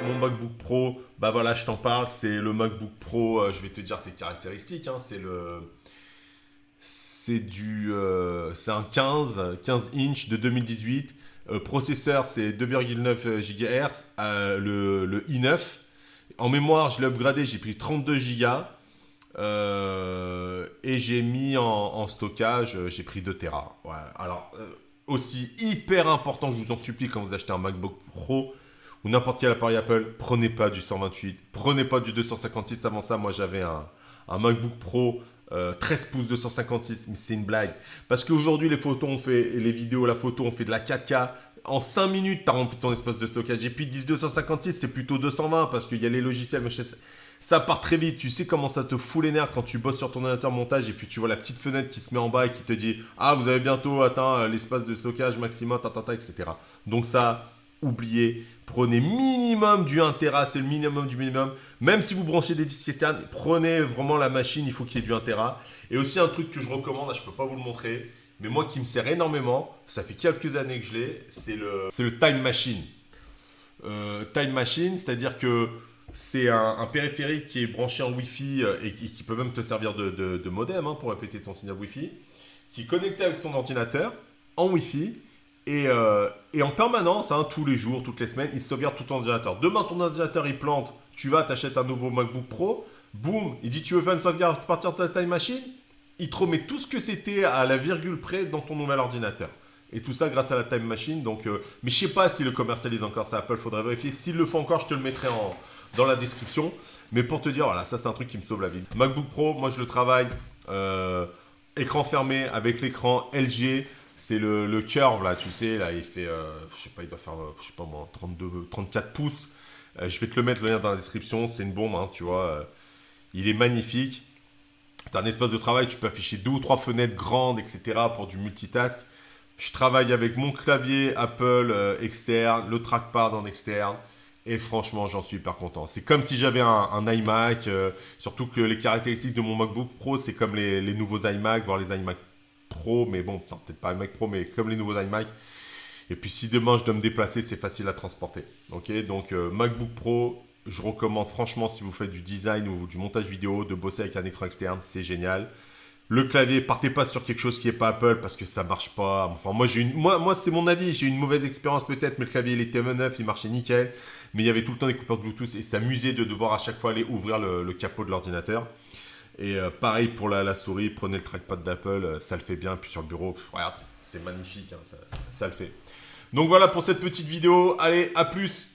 Mon MacBook Pro, bah voilà, je t'en parle, c'est le MacBook Pro, je vais te dire tes caractéristiques, hein, c'est un 15 inch de 2018. Processeur, c'est 2,9 GHz, le i9. En mémoire, je l'ai upgradé, j'ai pris 32 Go. Et j'ai mis en stockage, j'ai pris 2 Tera. Ouais. Alors, aussi hyper important, je vous en supplie, quand vous achetez un MacBook Pro ou n'importe quel appareil Apple, prenez pas du 128, prenez pas du 256. Avant ça, moi j'avais un MacBook Pro 13 pouces 256, mais c'est une blague. Parce qu'aujourd'hui, les photos, on fait, les vidéos, la photo, on fait de la 4K. En 5 minutes, tu as rempli ton espace de stockage. Et puis 10 256, c'est plutôt 220 parce qu'il y a les logiciels, machin. Ça part très vite. Tu sais comment ça te fout les nerfs quand tu bosses sur ton ordinateur montage et puis tu vois la petite fenêtre qui se met en bas et qui te dit ah, vous avez bientôt atteint l'espace de stockage maximum, etc. Donc ça, oubliez. Prenez minimum du 1 Tera, c'est le minimum du minimum. Même si vous branchez des disques externes, prenez vraiment la machine, il faut qu'il y ait du 1 Tera. Et aussi un truc que je recommande, je ne peux pas vous le montrer, mais moi qui me sert énormément, ça fait quelques années que je l'ai, c'est le Time Machine. Time Machine, c'est-à-dire que c'est un périphérique qui est branché en Wi-Fi et qui peut même te servir de modem pour répéter ton signal Wi-Fi, qui est connecté avec ton ordinateur en Wi-Fi et en permanence, tous les jours, toutes les semaines, il sauvegarde tout ton ordinateur. Demain, ton ordinateur il plante, tu vas, t'achètes un nouveau MacBook Pro, boum, il dit tu veux faire une sauvegarde à partir de ta Time Machine, il te remet tout ce que c'était à la virgule près dans ton nouvel ordinateur. Et tout ça grâce à la Time Machine. Donc, mais je sais pas s'il le commercialise encore, ça Apple, faudrait vérifier. S'il le fait encore, je te le mettrai dans la description. Mais pour te dire, voilà, ça c'est un truc qui me sauve la vie. MacBook Pro, moi je le travaille écran fermé avec l'écran LG. C'est le curve là, tu sais, là il fait, je sais pas, il doit faire, je sais pas moi, 34 pouces. Je vais te le mettre le lien dans la description, c'est une bombe, tu vois. Il est magnifique. Tu as un espace de travail, tu peux afficher 2 ou 3 fenêtres grandes, etc. pour du multitask. Je travaille avec mon clavier Apple externe, le trackpad en externe. Et franchement, j'en suis hyper content. C'est comme si j'avais un iMac. Surtout que les caractéristiques de mon MacBook Pro, c'est comme les nouveaux iMac, voire les iMac Pro. Mais bon, peut-être pas iMac Pro, mais comme les nouveaux iMac. Et puis si demain je dois me déplacer, c'est facile à transporter. Ok, donc MacBook Pro, je recommande franchement si vous faites du design ou du montage vidéo, de bosser avec un écran externe, c'est génial. Le clavier, partez pas sur quelque chose qui n'est pas Apple parce que ça marche pas. Enfin, moi c'est mon avis. J'ai eu une mauvaise expérience peut-être, mais le clavier il était neuf, il marchait nickel. Mais il y avait tout le temps des coupeurs de Bluetooth et ça m'amusait de devoir à chaque fois aller ouvrir le capot de l'ordinateur. Et pareil pour la souris, prenez le trackpad d'Apple, ça le fait bien. Puis sur le bureau, regarde, c'est magnifique, ça le fait. Donc voilà pour cette petite vidéo. Allez, à plus!